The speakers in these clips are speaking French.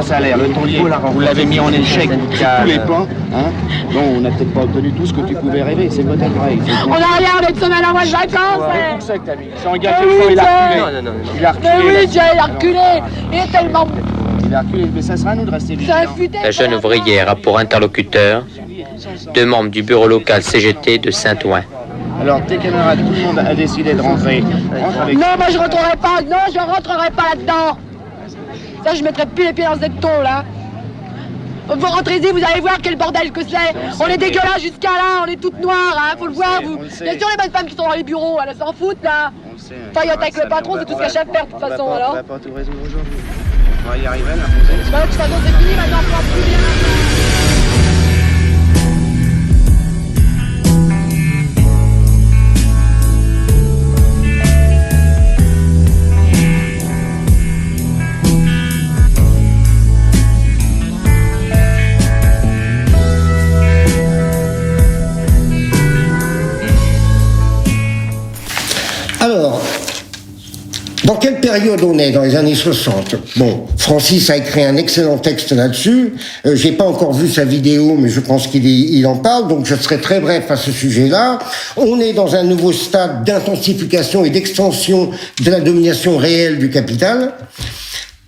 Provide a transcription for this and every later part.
salaire, le taulier, vous l'avez mis en échec. Tous les plans, hein. Bon, on n'a peut-être pas obtenu tout ce que tu pouvais rêver, c'est peut-être vrai. On n'a rien avec semaine à mois de vacances, frère. C'est que t'as mis. Il s'est engagé une fois, il a reculé. Il a reculé. Mais oui, Jay, il a reculé. Il est tellement... Il a reculé, mais ça sera à nous de rester vigilants. La jeune ouvrière a pour interlocuteur 2 membres du bureau local CGT de Saint-Ouen. Alors, tes camarades, tout le monde a décidé de rentrer. Rentre avec... Non, moi je rentrerai pas. Non, je rentrerai pas là-dedans. Ça, je mettrai plus les pieds dans ce ton là. Vous rentrez-y, vous allez voir quel bordel que c'est. On est dégueulasse jusqu'à là, on est toutes noires, hein, faut le voir. Vous. Bien sûr, les bonnes femmes qui sont dans les bureaux, elles s'en foutent là. Faillotte avec le patron, c'est tout ce qu'elle cherche faire de toute façon alors. On va pas tout résoudre aujourd'hui. On va y arriver à l'imposer. Bah, de toute façon, c'est fini maintenant, on ne plus rien. Alors, dans quelle période on est? Dans les années 60. Bon, Francis a écrit un excellent texte là-dessus. J'ai pas encore vu sa vidéo, mais je pense qu'il en parle, donc je serai très bref à ce sujet-là. On est dans un nouveau stade d'intensification et d'extension de la domination réelle du capital.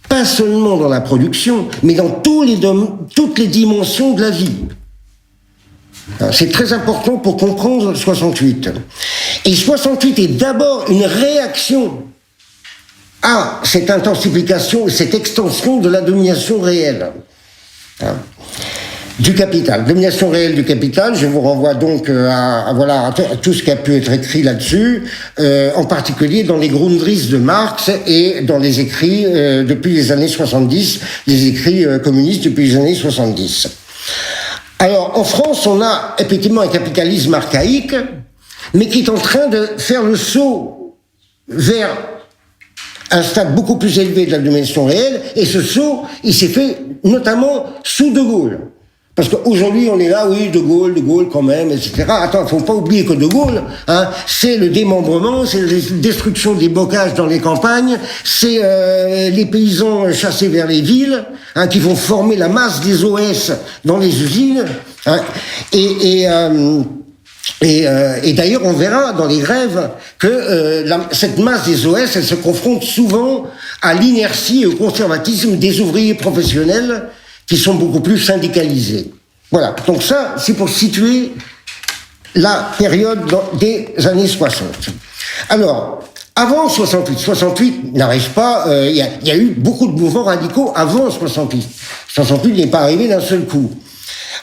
Pas seulement dans la production, mais dans toutes les dimensions de la vie. C'est très important pour comprendre 68. Et 68 est d'abord une réaction à cette intensification, cette extension de la domination réelle du capital. Domination réelle du capital, je vous renvoie donc à tout ce qui a pu être écrit là-dessus, en particulier dans les Grundrisse de Marx et dans les écrits depuis les années 70, les écrits communistes depuis les années 70. Alors, en France, on a effectivement un capitalisme archaïque, mais qui est en train de faire le saut vers un stade beaucoup plus élevé de la domination réelle, et ce saut, il s'est fait notamment sous De Gaulle. Parce qu'aujourd'hui, on est là, oui, De Gaulle quand même, etc. Attends, faut pas oublier que De Gaulle, c'est le démembrement, c'est la destruction des bocages dans les campagnes, c'est les paysans chassés vers les villes, qui vont former la masse des OS dans les usines, et d'ailleurs, on verra dans les grèves que cette masse des OS, elle se confronte souvent à l'inertie et au conservatisme des ouvriers professionnels qui sont beaucoup plus syndicalisés. Voilà. Donc ça, c'est pour situer la période des années 60. Alors, avant 68 n'arrive pas, il y a eu beaucoup de mouvements radicaux avant 68. 68 n'est pas arrivé d'un seul coup.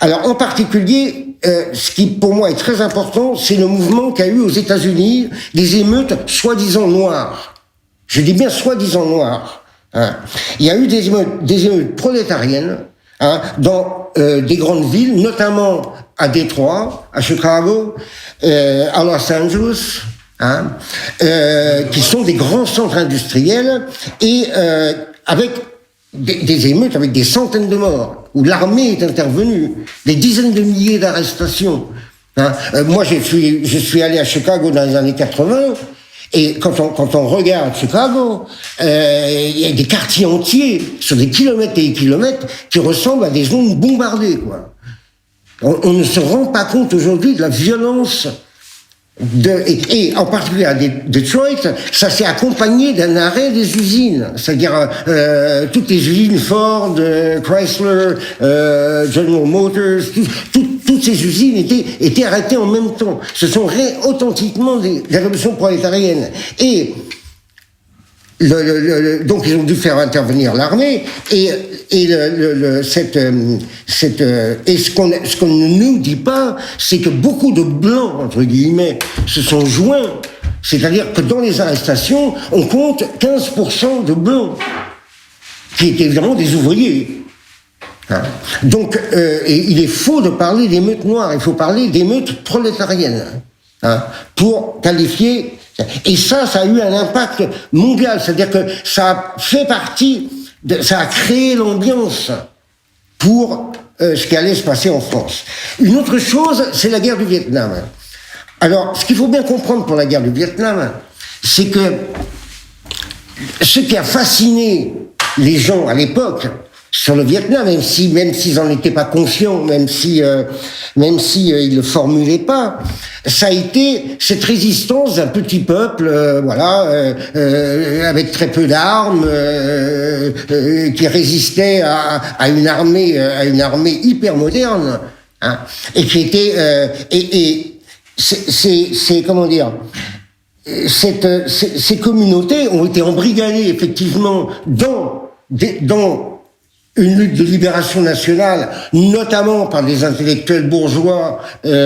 Alors, en particulier, ce qui, pour moi, est très important, c'est le mouvement qu'a eu aux États-Unis des émeutes soi-disant noires. Je dis bien soi-disant noires. Il y a eu des émeutes prolétariennes dans des grandes villes, notamment à Détroit, à Chicago, à Los Angeles, qui sont des grands centres industriels, et avec des émeutes avec des centaines de morts, où l'armée est intervenue, des dizaines de milliers d'arrestations. Moi, je suis allé à Chicago dans les années 80, et quand on regarde Chicago, il y a des quartiers entiers, sur des kilomètres et des kilomètres, qui ressemblent à des zones bombardées, quoi. On ne se rend pas compte aujourd'hui de la violence et en particulier à Detroit, ça s'est accompagné d'un arrêt des usines, c'est-à-dire toutes les usines Ford, Chrysler, General Motors, toutes ces usines étaient arrêtées en même temps. Ce sont authentiquement des révolutions prolétariennes. Et donc ils ont dû faire intervenir l'armée, et ce qu'on ne nous dit pas, c'est que beaucoup de blancs, entre guillemets, se sont joints. C'est-à-dire que dans les arrestations, on compte 15% de blancs, qui étaient évidemment des ouvriers. Donc, il est faux de parler d'émeutes noires, il faut parler d'émeutes prolétariennes, pour qualifier. Et ça a eu un impact mondial, c'est-à-dire que ça a fait partie, ça a créé l'ambiance pour ce qui allait se passer en France. Une autre chose, c'est la guerre du Vietnam. Alors, ce qu'il faut bien comprendre pour la guerre du Vietnam, c'est que ce qui a fasciné les gens à l'époque, sur le Vietnam, même s'ils n'en étaient pas conscients, même si ils le formulaient pas. Ça a été cette résistance d'un petit peuple, avec très peu d'armes, qui résistait à une armée hyper moderne, hein, et qui était c'est comment dire. Ces communautés ont été embrigadées effectivement dans une lutte de libération nationale, notamment par des intellectuels bourgeois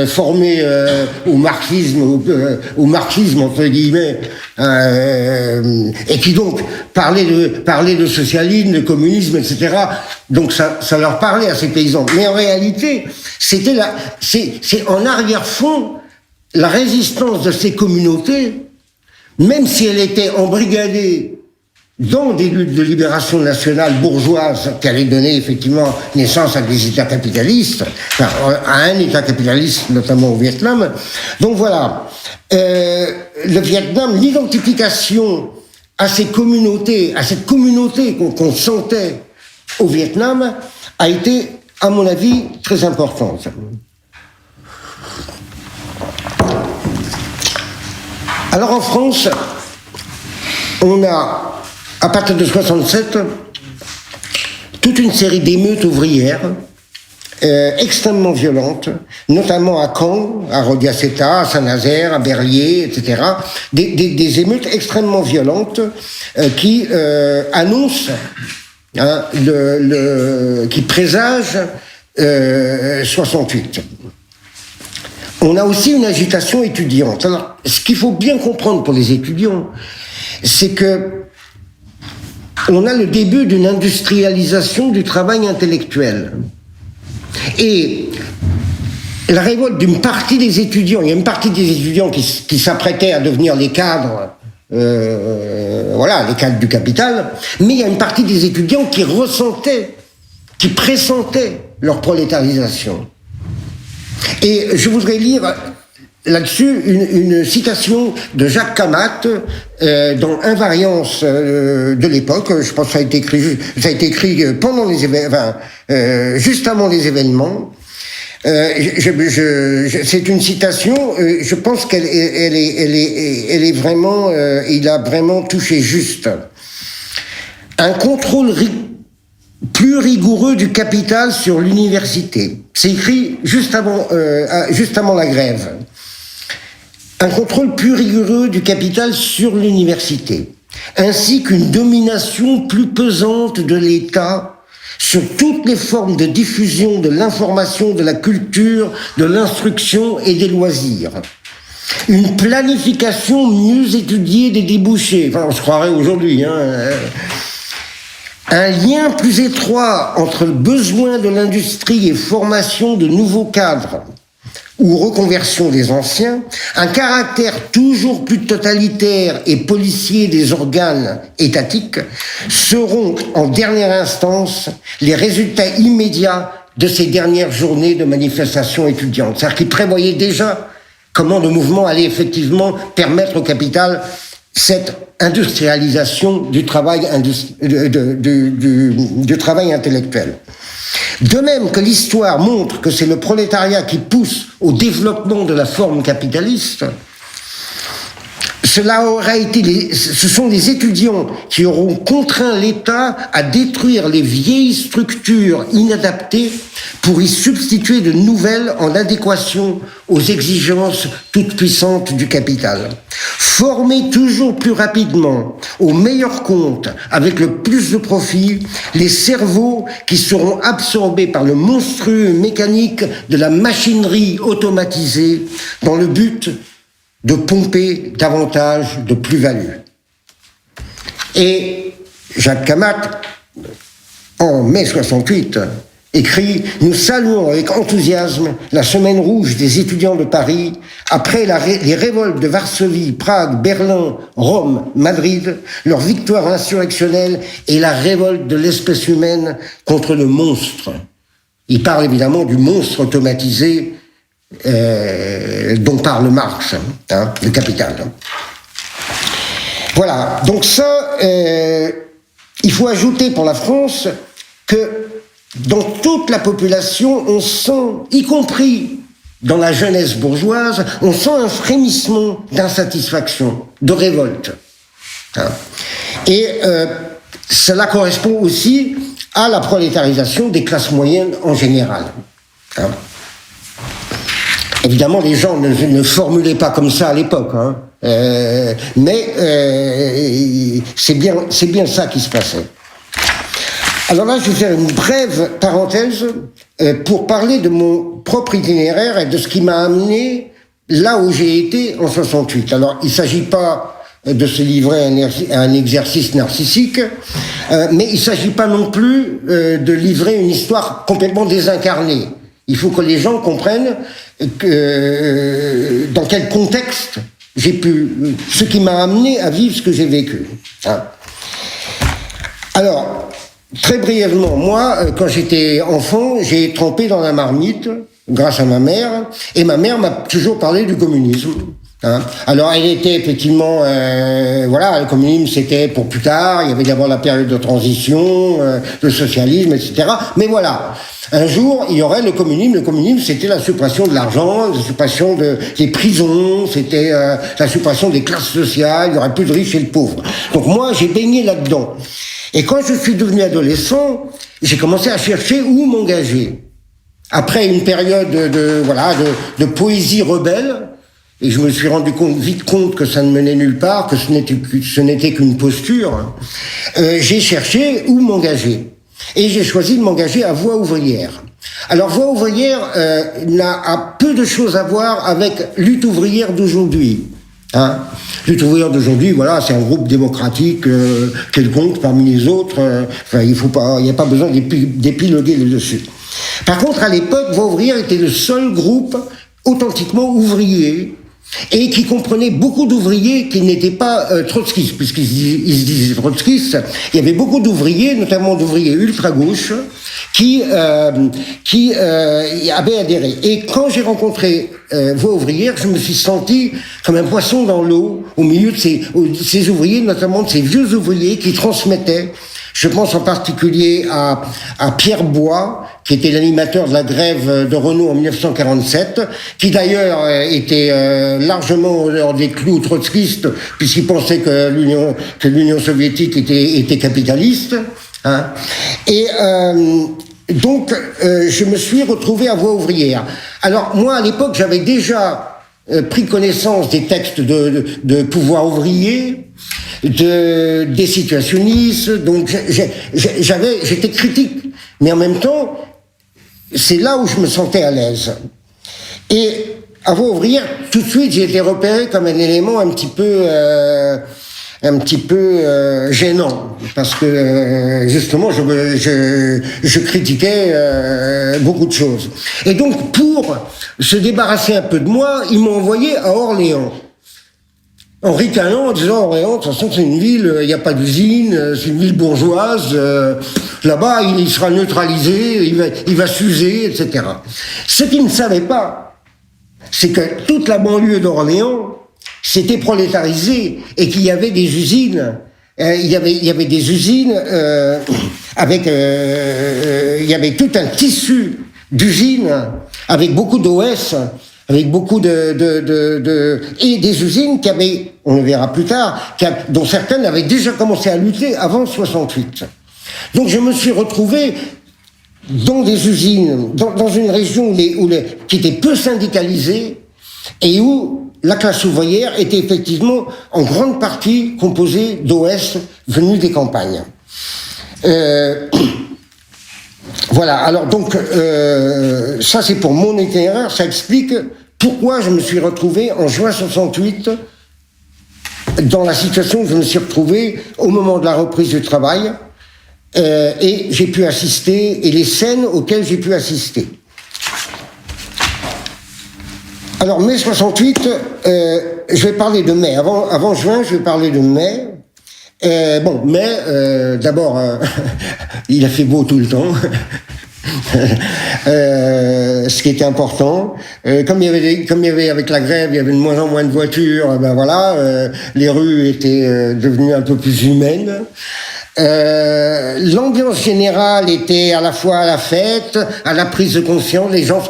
formés au marxisme entre guillemets, et qui donc parlaient de socialisme, de communisme, etc. Donc ça leur parlait à ces paysans. Mais en réalité, c'est en arrière-fond la résistance de ces communautés, même si elle était embrigadée dans des luttes de libération nationale bourgeoise qui allaient donner effectivement naissance à des États capitalistes, à un État capitaliste, notamment au Vietnam. Donc voilà, le Vietnam, l'identification à ces communautés, à cette communauté qu'on sentait au Vietnam, a été, à mon avis, très importante. Alors en France, on a, à partir de 67, toute une série d'émeutes ouvrières extrêmement violentes, notamment à Caen, à Rodiaceta, à Saint-Nazaire, à Berlier, etc. Des émeutes extrêmement violentes qui annoncent, qui présagent 68. On a aussi une agitation étudiante. Alors, ce qu'il faut bien comprendre pour les étudiants, c'est que on a le début d'une industrialisation du travail intellectuel. Et la révolte d'une partie des étudiants, il y a une partie des étudiants qui s'apprêtaient à devenir les cadres, les cadres du capital, mais il y a une partie des étudiants qui ressentaient, qui pressentaient leur prolétarisation. Et je voudrais lire là-dessus une citation de Jacques Camat dans Invariance de l'époque. Je pense que ça a été écrit pendant les événements, juste avant les événements. C'est une citation. Je pense qu'elle est vraiment. Il a vraiment touché juste. Un contrôle plus rigoureux du capital sur l'université. C'est écrit juste avant la grève. Un contrôle plus rigoureux du capital sur l'université, ainsi qu'une domination plus pesante de l'État sur toutes les formes de diffusion de l'information, de la culture, de l'instruction et des loisirs. Une planification mieux étudiée des débouchés. Enfin, on se croirait aujourd'hui, Un lien plus étroit entre le besoin de l'industrie et formation de nouveaux cadres ou reconversion des anciens, un caractère toujours plus totalitaire et policier des organes étatiques seront en dernière instance les résultats immédiats de ces dernières journées de manifestations étudiantes. C'est-à-dire qu'ils prévoyaient déjà comment le mouvement allait effectivement permettre au capital cette industrialisation du travail, du travail intellectuel. De même que l'histoire montre que c'est le prolétariat qui pousse au développement de la forme capitaliste, ce sont les étudiants qui auront contraint l'État à détruire les vieilles structures inadaptées pour y substituer de nouvelles en adéquation aux exigences toutes puissantes du capital. Former toujours plus rapidement, au meilleur compte, avec le plus de profit, les cerveaux qui seront absorbés par le monstrueux mécanique de la machinerie automatisée dans le but de pomper davantage de plus-value. Et Jacques Camat, en mai 68, écrit « Nous saluons avec enthousiasme la semaine rouge des étudiants de Paris, après les révoltes de Varsovie, Prague, Berlin, Rome, Madrid, leur victoire insurrectionnelle et la révolte de l'espèce humaine contre le monstre. » Il parle évidemment du monstre automatisé dont parle Marx, le capital. Voilà, donc ça, il faut ajouter pour la France que dans toute la population, on sent, y compris dans la jeunesse bourgeoise, on sent un frémissement d'insatisfaction, de révolte. Et cela correspond aussi à la prolétarisation des classes moyennes en général. Évidemment, les gens ne formulaient pas comme ça à l'époque, mais c'est bien ça qui se passait. Alors là, je vais faire une brève parenthèse pour parler de mon propre itinéraire et de ce qui m'a amené là où j'ai été en 68. Alors, il ne s'agit pas de se livrer à un exercice narcissique, mais il ne s'agit pas non plus de livrer une histoire complètement désincarnée. Il faut que les gens comprennent dans quel contexte ce qui m'a amené à vivre ce que j'ai vécu. Alors, très brièvement, moi, quand j'étais enfant, j'ai trempé dans la marmite, grâce à ma mère, et ma mère m'a toujours parlé du communisme. Alors, elle était effectivement, le communisme, c'était pour plus tard, il y avait d'abord la période de transition, le socialisme, etc. Mais voilà, un jour, il y aurait le communisme. Le communisme, c'était la suppression de l'argent, la suppression des prisons, c'était la suppression des classes sociales, il n'y aurait plus de riches et de pauvres. Donc moi, j'ai baigné là-dedans. Et quand je suis devenu adolescent, j'ai commencé à chercher où m'engager. Après une période de poésie rebelle, et je me suis rendu vite compte que ça ne menait nulle part, que ce n'était qu'une posture, j'ai cherché où m'engager. Et j'ai choisi de m'engager à Voix ouvrière. Alors Voix ouvrière a peu de choses à voir avec Lutte ouvrière d'aujourd'hui. Lutte ouvrière d'aujourd'hui, voilà, c'est un groupe démocratique quelconque parmi les autres. Il n'y a pas besoin d'épiloguer là-dessus. Par contre, à l'époque, Voix ouvrière était le seul groupe authentiquement ouvrier et qui comprenait beaucoup d'ouvriers qui n'étaient pas trotskistes, puisqu'ils se disaient trotskistes. Il y avait beaucoup d'ouvriers, notamment d'ouvriers ultra-gauche, qui avaient adhéré. Et quand j'ai rencontré Voix ouvrière, je me suis senti comme un poisson dans l'eau, au milieu de ces ouvriers, notamment de ces vieux ouvriers qui transmettaient. Je pense en particulier à Pierre Bois, qui était l'animateur de la grève de Renault en 1947, qui d'ailleurs était largement hors des clous trotskistes, puisqu'il pensait que l'Union soviétique était capitaliste. Et donc, je me suis retrouvé à Voix ouvrière. Alors, moi, à l'époque, j'avais déjà pris connaissance des textes de pouvoir ouvrier, des situationnistes, donc j'étais critique, mais en même temps, c'est là où je me sentais à l'aise. Et à Voix ouvrière, tout de suite, j'ai été repéré comme un élément un petit peu gênant, parce que justement, je critiquais beaucoup de choses. Et donc, pour se débarrasser un peu de moi, ils m'ont envoyé à Orléans. En ricanant, en disant Orléans, de toute façon, c'est une ville, il n'y a pas d'usine, c'est une ville bourgeoise, là-bas, il sera neutralisé, il va s'user, etc. Ce qu'ils ne savaient pas, c'est que toute la banlieue d'Orléans s'était prolétarisée et qu'il y avait des usines, il y avait des usines avec, il y avait tout un tissu d'usines avec beaucoup d'OS, avec beaucoup et des usines qui avaient, on le verra plus tard, dont certaines avaient déjà commencé à lutter avant 68. Donc je me suis retrouvé dans des usines, dans une région qui était peu syndicalisée et où la classe ouvrière était effectivement en grande partie composée d'OS venus des campagnes. Voilà, alors donc, ça c'est pour mon itinéraire, ça explique pourquoi je me suis retrouvé en juin 68 dans la situation où je me suis retrouvé au moment de la reprise du travail, et j'ai pu assister, et les scènes auxquelles j'ai pu assister. Alors, mai 68, je vais parler de mai. Avant juin, je vais parler de mai. Mai, d'abord, il a fait beau tout le temps. Ce qui était important. Comme il y avait avec la grève, il y avait de moins en moins de voitures, les rues étaient devenues un peu plus humaines. L'ambiance générale était à la fois à la fête, à la prise de conscience. Les gens,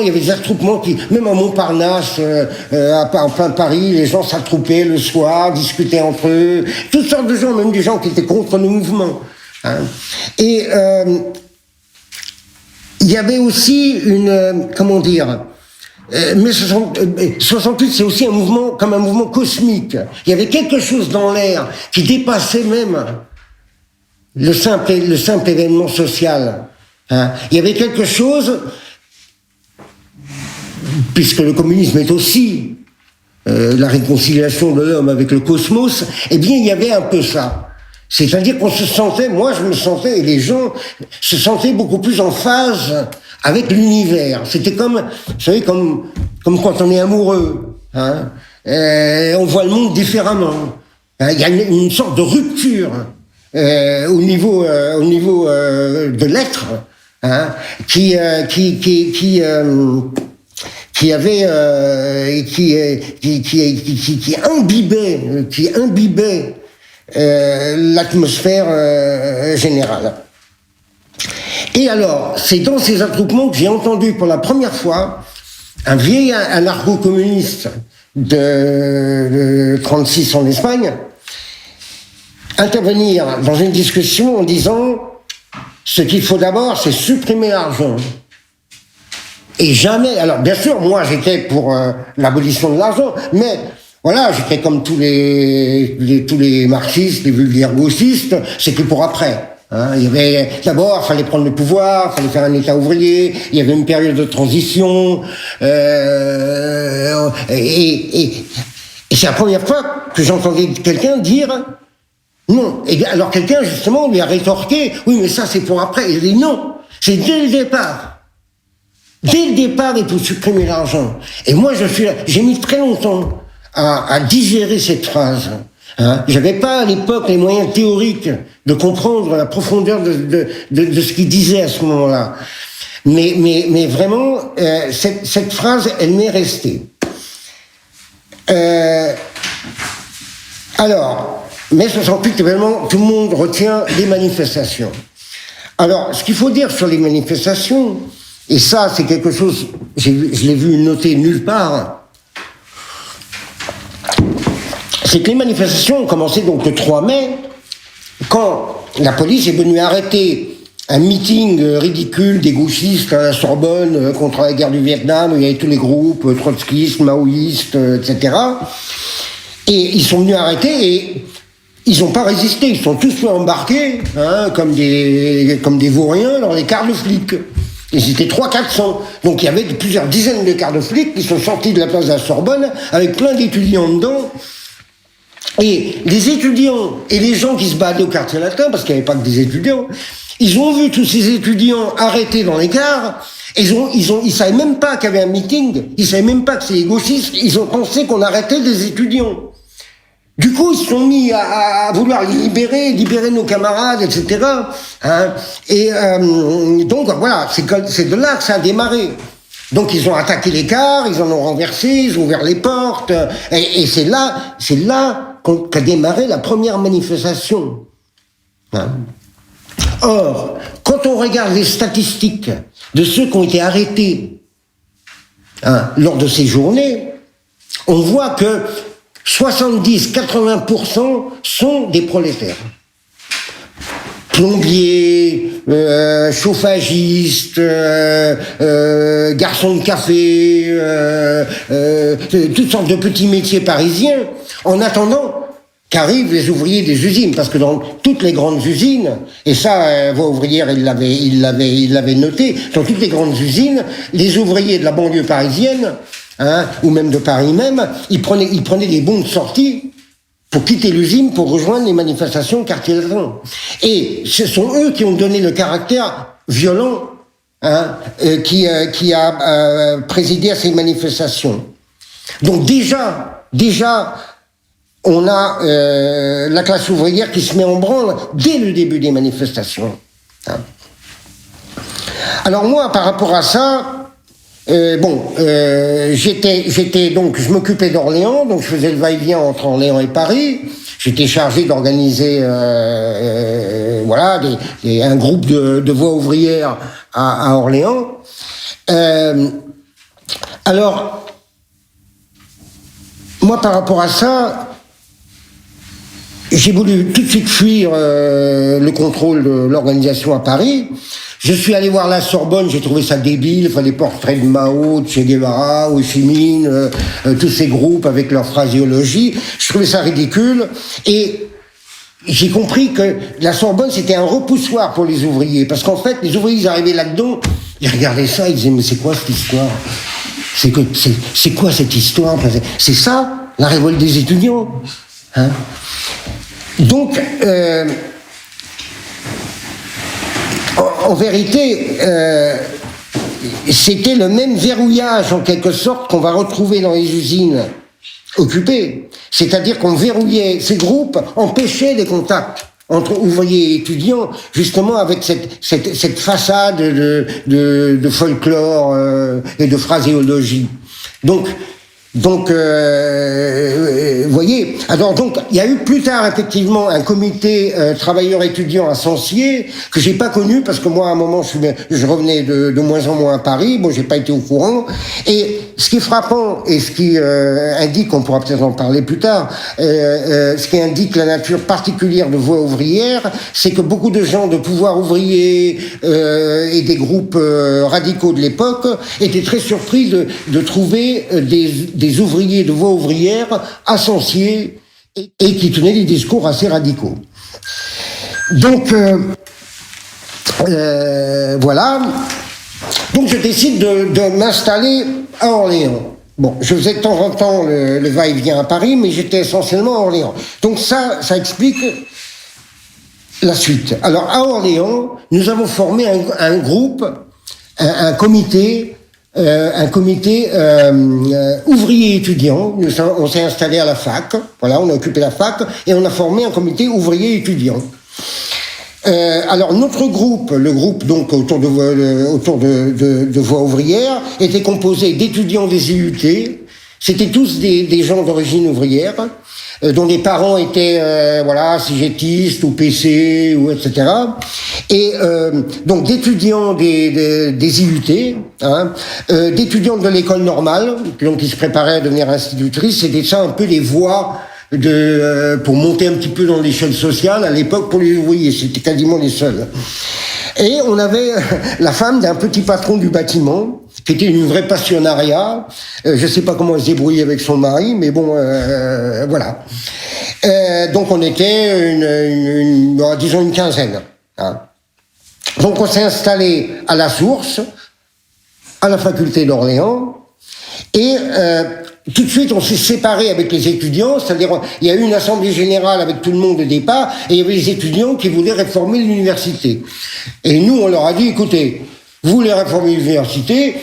il y avait des attroupements qui, même à Montparnasse, en plein Paris, les gens s'attroupaient le soir, discutaient entre eux, toutes sortes de gens, même des gens qui étaient contre le mouvement. Hein. Et il y avait aussi une, comment dire, mais 68, c'est aussi un mouvement, comme un mouvement cosmique. Il y avait quelque chose dans l'air qui dépassait même le simple événement social. Hein. Il y avait quelque chose, puisque le communisme est aussi la réconciliation de l'homme avec le cosmos, eh bien il y avait un peu ça. C'est-à-dire qu'on se sentait, moi je me sentais, et les gens se sentaient beaucoup plus en phase avec l'univers. C'était comme, vous savez, comme quand on est amoureux. Hein. On voit le monde différemment. Il y a une sorte de rupture au niveau de l'être, hein, qui imbibait l'atmosphère générale. Et alors, c'est dans ces attroupements que j'ai entendu pour la première fois un vieil anarcho-communiste de 36 en Espagne intervenir dans une discussion en disant ce qu'il faut d'abord, c'est supprimer l'argent. Et jamais, alors bien sûr, moi j'étais pour l'abolition de l'argent, mais voilà, j'étais comme tous les marxistes, les vulgaires gauchistes, c'était pour après. Hein, il y avait, d'abord, fallait prendre le pouvoir, fallait faire un État ouvrier, il y avait une période de transition, et c'est la première fois que j'entendais quelqu'un dire non. Et alors quelqu'un, justement, lui a rétorqué, oui, mais ça c'est pour après. Il a dit non, c'est dès le départ. Dès le départ, il faut supprimer l'argent. Et moi, j'ai mis très longtemps à digérer cette phrase. Hein. J'avais pas à l'époque les moyens théoriques de comprendre la profondeur de ce qu'il disait à ce moment-là. Mais vraiment, cette phrase, elle m'est restée. Alors, mai 68, évidemment, tout le monde retient les manifestations. Alors, ce qu'il faut dire sur les manifestations, et ça, c'est quelque chose, je l'ai vu noté nulle part, c'est que les manifestations ont commencé donc le 3 mai, quand la police est venue arrêter un meeting ridicule des gauchistes à la Sorbonne contre la guerre du Vietnam, où il y avait tous les groupes, trotskistes, maoïstes, etc. Et ils sont venus arrêter et ils n'ont pas résisté, ils sont tous fait embarquer, hein, comme des vauriens dans les cars de flics. Ils étaient 300-400. Donc il y avait plusieurs dizaines de cars de flics qui sont sortis de la place de la Sorbonne avec plein d'étudiants dedans. Et les étudiants et les gens qui se baladaient au quartier latin, parce qu'il n'y avait pas que des étudiants, ils ont vu tous ces étudiants arrêtés dans les gares, et ils savaient même pas qu'il y avait un meeting, ils savaient même pas que c'est les gauchistes, ils ont pensé qu'on arrêtait des étudiants. Du coup, ils se sont mis à vouloir libérer nos camarades, etc. Hein. Et donc voilà, c'est de là que ça a démarré. Donc ils ont attaqué les cars, ils en ont renversé, ils ont ouvert les portes, et c'est là qu'a démarré la première manifestation. Hein. Or, quand on regarde les statistiques de ceux qui ont été arrêtés lors de ces journées, on voit que 70-80% sont des prolétaires. Plombiers, chauffagistes, garçons de café, toutes sortes de petits métiers parisiens, en attendant qu'arrivent les ouvriers des usines, parce que dans toutes les grandes usines, et ça, Voix ouvrière, il l'avait noté, dans toutes les grandes usines, les ouvriers de la banlieue parisienne, ou même de Paris même, ils prenaient des bons de sortie pour quitter l'usine, pour rejoindre les manifestations quartier latin. Et ce sont eux qui ont donné le caractère violent qui a présidé à ces manifestations. Donc déjà, on a la classe ouvrière qui se met en branle dès le début des manifestations. Alors moi, par rapport à ça, j'étais donc, je m'occupais d'Orléans, donc je faisais le va-et-vient entre Orléans et Paris. j'étais chargé d'organiser voilà un groupe de voix ouvrières à Orléans. Alors moi par rapport à ça, j'ai voulu tout de suite fuir le contrôle de l'organisation à Paris. Je suis allé voir la Sorbonne, j'ai trouvé ça débile, enfin, les portraits de Mao, de Che Guevara, Ho Chi Minh, tous ces groupes avec leur phraséologie. Je trouvais ça ridicule et j'ai compris que la Sorbonne c'était un repoussoir pour les ouvriers, parce qu'en fait les ouvriers ils arrivaient là-dedans, ils regardaient ça, ils disaient mais c'est quoi cette histoire ? C'est quoi cette histoire ? C'est ça la révolte des étudiants, hein ? Donc en vérité, c'était le même verrouillage en quelque sorte qu'on va retrouver dans les usines occupées. C'est-à-dire qu'on verrouillait, ces groupes empêchaient les contacts entre ouvriers et étudiants, justement avec cette façade de folklore et de phraséologie. Donc, voyez. Alors donc, il y a eu plus tard effectivement un comité travailleurs étudiants à Sancier que j'ai pas connu parce que moi à un moment je revenais de moins en moins à Paris. Bon, j'ai pas été au courant. Et ce qui est frappant et ce qui indique, on pourra peut-être en parler plus tard, ce qui indique la nature particulière de Voix ouvrière, c'est que beaucoup de gens de pouvoir ouvrier et des groupes radicaux de l'époque étaient très surpris de trouver des ouvriers de Voix ouvrière à Sancier et qui tenaient des discours assez radicaux. Donc, voilà. Donc, je décide de m'installer à Orléans. Bon, je faisais de temps en temps le va-et-vient à Paris, mais j'étais essentiellement à Orléans. Donc ça explique la suite. Alors, à Orléans, nous avons formé un groupe, un comité ouvrier étudiant. On s'est installé à la fac, voilà, on a occupé la fac et on a formé un comité ouvrier étudiant. Alors notre groupe, le groupe donc autour de Voix ouvrière, était composé d'étudiants des IUT. C'était tous des gens d'origine ouvrière, dont les parents étaient cégétistes ou PC ou etc. Et donc d'étudiants des IUT, d'étudiants de l'école normale, donc qui se préparaient à devenir institutrices. C'était ça un peu les voies pour monter un petit peu dans l'échelle sociale à l'époque pour les ouvriers. C'était quasiment les seuls. Et on avait la femme d'un petit patron du bâtiment, qui était une vraie passionnariat. Je sais pas comment elle se débrouillait avec son mari, mais bon, voilà. Donc on était disons une quinzaine. Hein. Donc on s'est installé à la Source, à la faculté d'Orléans, et tout de suite, on s'est séparé avec les étudiants, c'est-à-dire il y a eu une assemblée générale avec tout le monde au départ, et il y avait les étudiants qui voulaient réformer l'université. Et nous, on leur a dit, écoutez, vous voulez réformer l'université,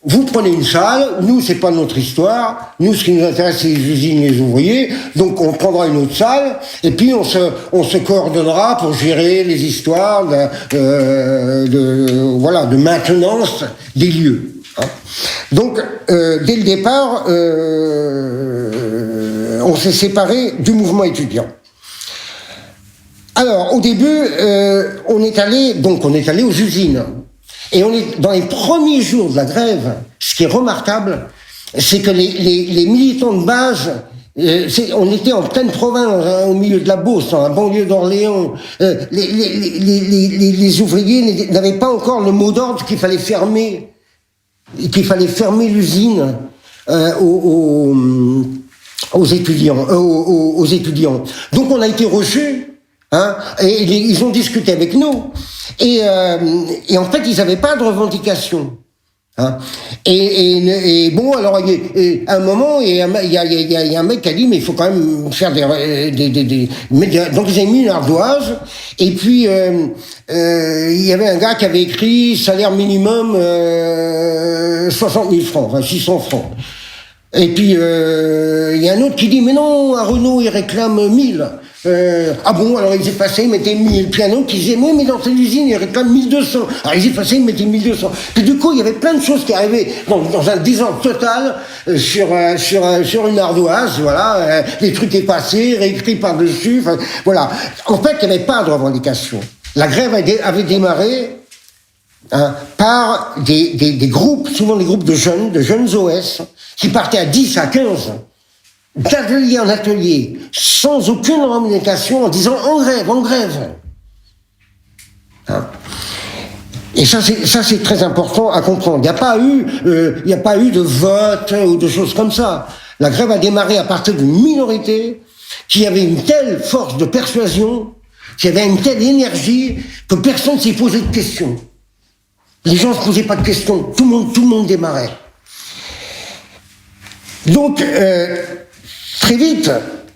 vous prenez une salle, nous, c'est pas notre histoire, nous, ce qui nous intéresse, c'est les usines, les ouvriers, donc on prendra une autre salle, et puis on se coordonnera pour gérer les histoires de maintenance des lieux. Donc, dès le départ, on s'est séparé du mouvement étudiant. Alors, au début, on est allé aux usines. Et dans les premiers jours de la grève, ce qui est remarquable, c'est que les militants de base, on était en pleine province, au milieu de la Beauce, dans la banlieue d'Orléans. Les ouvriers n'avaient pas encore le mot d'ordre qu'il fallait fermer l'usine aux étudiants. Donc on a été reçus, et ils ont discuté avec nous. Et en fait, ils n'avaient pas de revendication. Et bon, alors, à un moment, il y a un mec qui a dit, mais il faut quand même faire donc ils ont mis une ardoise, et puis il y avait un gars qui avait écrit salaire minimum 60 000 francs, enfin 600 francs. Et puis il y a un autre qui dit, mais non, à Renault, il réclame 1000. Ah bon, alors ils effaçaient, ils mettaient 1000. Puis un autre qui disait, mais dans cette usine, il réclame 1200. Alors ils effaçaient, ils mettaient 1200. Puis du coup, il y avait plein de choses qui arrivaient dans un désordre total sur une ardoise, voilà. Les trucs effacés, réécrits par-dessus, voilà. En fait, il n'y avait pas de revendication. La grève avait démarré par des groupes, souvent des groupes de jeunes OS, qui partaient à 10, à 15, d'atelier en atelier, sans aucune revendication, en disant en grève. Et ça c'est très important à comprendre. Il n'y a pas eu de vote ou de choses comme ça. La grève a démarré à partir d'une minorité qui avait une telle force de persuasion, qui avait une telle énergie que personne ne s'est posé de questions. Les gens ne se posaient pas de questions. Tout le monde démarrait. Donc, très vite,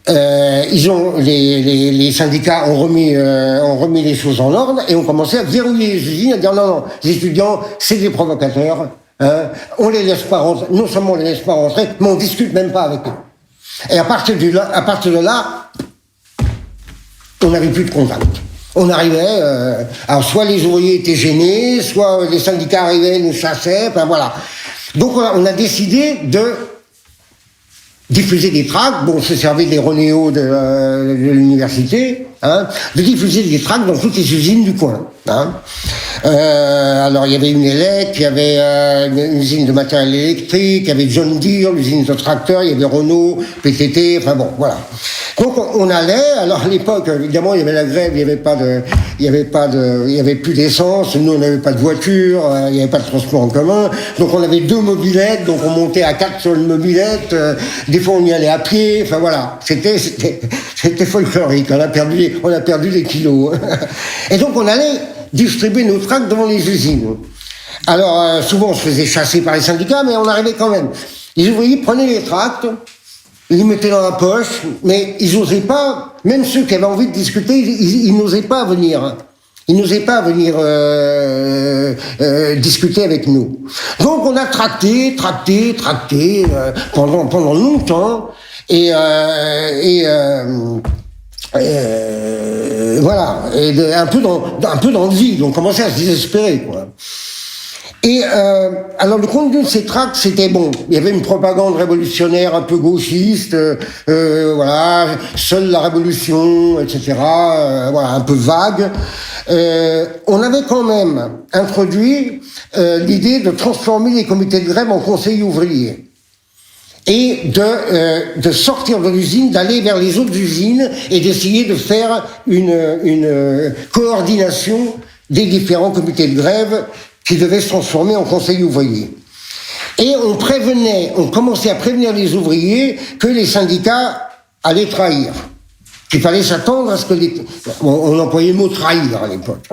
les syndicats ont remis les choses en ordre et ont commencé à verrouiller les usines, à dire non, les étudiants, c'est des provocateurs, on les laisse pas rentrer, non seulement on les laisse pas rentrer, mais on discute même pas avec eux. Et à partir de là, on n'avait plus de contact. On arrivait, alors soit les ouvriers étaient gênés, soit les syndicats arrivaient, nous chassaient, enfin voilà. Donc on a décidé de diffuser des tracts, bon, on se servait des Ronéo de l'université, de diffuser des tracts dans toutes les usines du coin. Alors il y avait une Elec, il y avait une usine de matériel électrique, il y avait John Deere, l'usine de tracteurs, il y avait Renault, PTT, enfin bon, voilà. Donc on allait, alors à l'époque, évidemment, il y avait la grève, il y avait plus d'essence, nous on n'avait pas de voiture, il n'y avait pas de transport en commun, donc on avait 2 mobylettes, donc on montait à 4 sur une mobylette, des fois on y allait à pied, enfin voilà, c'était folklorique, on a perdu des kilos. Et donc on allait distribuer nos tracts devant les usines. Alors souvent on se faisait chasser par les syndicats, mais on arrivait quand même. Les ouvriers prenaient les tracts, ils les mettaient dans la poche, mais ils n'osaient pas, même ceux qui avaient envie de discuter, ils n'osaient pas venir. Ils n'osaient pas venir discuter avec nous. Donc on a tracté pendant longtemps, et voilà, et un peu dans le vide, on commençait à se désespérer, quoi. Et alors le contenu de ces tracts, c'était bon. Il y avait une propagande révolutionnaire un peu gauchiste, voilà, seule la révolution, etc. Voilà, un peu vague. On avait quand même introduit l'idée de transformer les comités de grève en conseils ouvriers et de sortir de l'usine, d'aller vers les autres usines et d'essayer de faire une coordination des différents comités de grève qui devaient se transformer en conseil ouvrier. Et on commençait à prévenir les ouvriers que les syndicats allaient trahir, qu'il fallait s'attendre à ce que on employait le mot trahir à l'époque.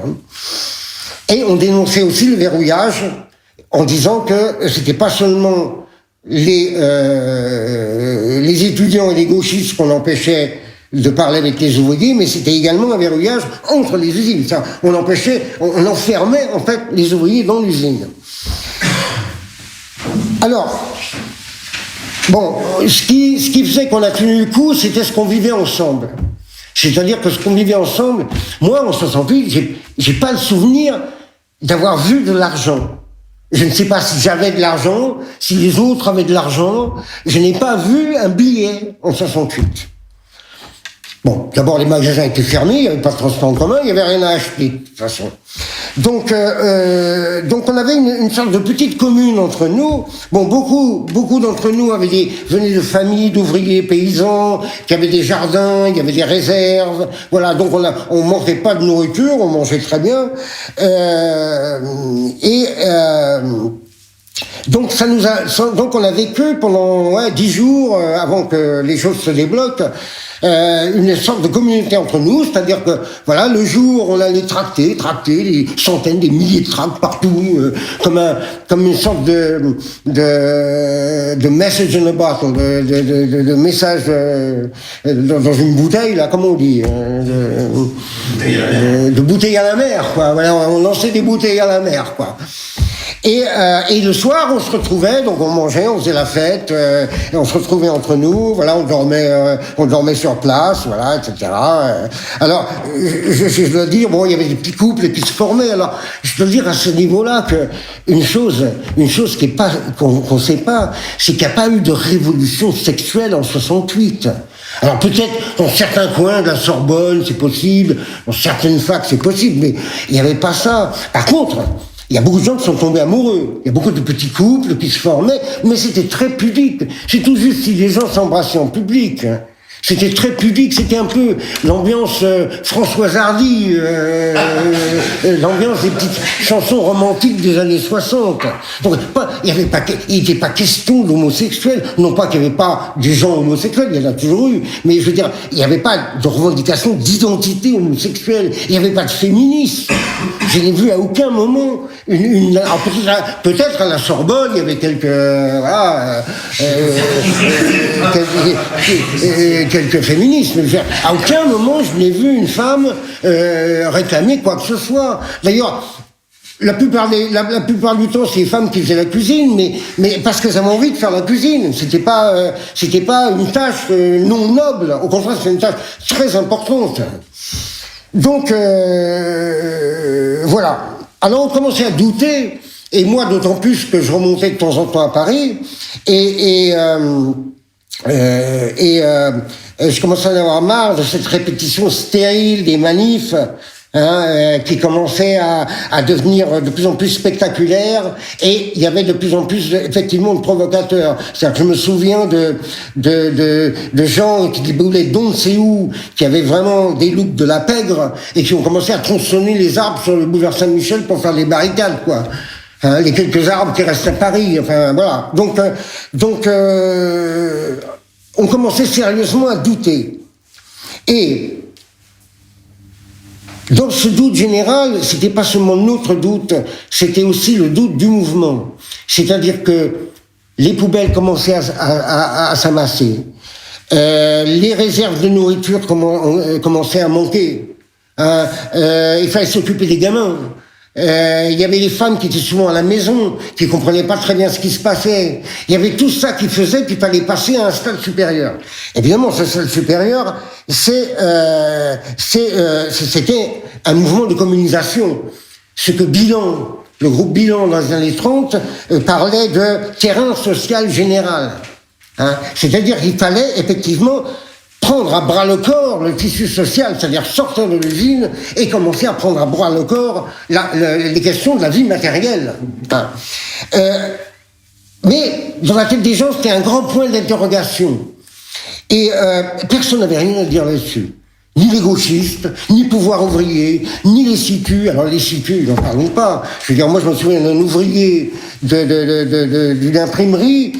Et on dénonçait aussi le verrouillage en disant que c'était pas seulement les étudiants et les gauchistes qu'on empêchait de parler avec les ouvriers, mais c'était également un verrouillage entre les usines. On enfermait en fait les ouvriers dans l'usine. Alors, bon, ce qui faisait qu'on a tenu le coup, c'était ce qu'on vivait ensemble. C'est-à-dire que ce qu'on vivait ensemble, moi en 68, j'ai pas le souvenir d'avoir vu de l'argent. Je ne sais pas si j'avais de l'argent, si les autres avaient de l'argent. Je n'ai pas vu un billet en 68. Bon, d'abord les magasins étaient fermés, il n'y avait pas de transport en commun, il n'y avait rien à acheter, de toute façon. Donc on avait une sorte de petite commune entre nous. Bon, beaucoup d'entre nous venaient de familles d'ouvriers paysans, qui avaient des jardins, il y avait des réserves. Voilà, donc on mangeait pas de nourriture, on mangeait très bien. Donc on a vécu pendant 10 jours avant que les choses se débloquent. Une sorte de communauté entre nous, c'est-à-dire que voilà, le jour on allait tracter des centaines, des milliers de tracts partout, comme une sorte de message in a bottle, de message dans une bouteille là, comment on dit, de bouteille à la mer, quoi. Voilà, on lançait des bouteilles à la mer, quoi. Et le soir, on se retrouvait, donc on mangeait, on faisait la fête, et on se retrouvait entre nous, voilà, on dormait sur place, voilà, etc. Alors, je dois dire, bon, il y avait des petits couples qui se formaient, alors, je dois dire à ce niveau-là que une chose qui est pas, qu'on sait pas, c'est qu'il n'y a pas eu de révolution sexuelle en 68. Alors peut-être dans certains coins de la Sorbonne, c'est possible, dans certaines facs, c'est possible, mais il n'y avait pas ça. Par contre, il y a beaucoup de gens qui sont tombés amoureux. Il y a beaucoup de petits couples qui se formaient, mais c'était très pudique. C'est tout juste si les gens s'embrassaient en public. C'était très pudique, c'était un peu l'ambiance Françoise Hardy, l'ambiance des petites chansons romantiques des années 60. Donc, il n'était pas question d'homosexuels, non pas qu'il n'y avait pas des gens homosexuels, il y en a toujours eu, mais je veux dire, il n'y avait pas de revendication d'identité homosexuelle, il n'y avait pas de féminisme. Je n'ai vu à aucun moment peut-être à la Sorbonne, il y avait quelques féministes, mais à aucun moment je n'ai vu une femme réclamer quoi que ce soit. D'ailleurs, la plupart du temps, c'est les femmes qui faisaient la cuisine, mais parce qu'elles avaient envie de faire la cuisine. C'était pas une tâche non noble. Au contraire, c'est une tâche très importante. Donc voilà. Alors on commençait à douter, et moi d'autant plus que je remontais de temps en temps à Paris, et je commençais à en avoir marre de cette répétition stérile des manifs, qui commençaient à devenir de plus en plus spectaculaires, et il y avait de plus en plus effectivement de provocateurs. C'est-à-dire que je me souviens de gens qui déboulaient d'on ne sait où, qui avaient vraiment des looks de la pègre, et qui ont commencé à tronçonner les arbres sur le boulevard Saint-Michel pour faire des barricades, quoi. Les quelques arbres qui restent à Paris, enfin voilà. Donc on commençait sérieusement à douter. Et dans ce doute général, c'était pas seulement notre doute, c'était aussi le doute du mouvement. C'est-à-dire que les poubelles commençaient à s'amasser, les réserves de nourriture commençaient à manquer, il fallait s'occuper des gamins. Il y avait les femmes qui étaient souvent à la maison, qui comprenaient pas très bien ce qui se passait. Il y avait tout ça qui faisait qu'il fallait passer à un stade supérieur. Évidemment, ce stade supérieur, c'était un mouvement de communisation. Ce que Bilan, le groupe Bilan dans les années 30, parlait de terrain social général. C'est-à-dire qu'il fallait effectivement prendre à bras le corps le tissu social, c'est-à-dire sortir de l'usine et commencer à prendre à bras le corps les questions de la vie matérielle. Mais dans la tête des gens, c'était un grand point d'interrogation. Et personne n'avait rien à dire là-dessus. Ni les gauchistes, ni le pouvoir ouvrier, ni les situs. Alors les situs, n'en parlons pas. Je veux dire, moi je me souviens d'un ouvrier d'une imprimerie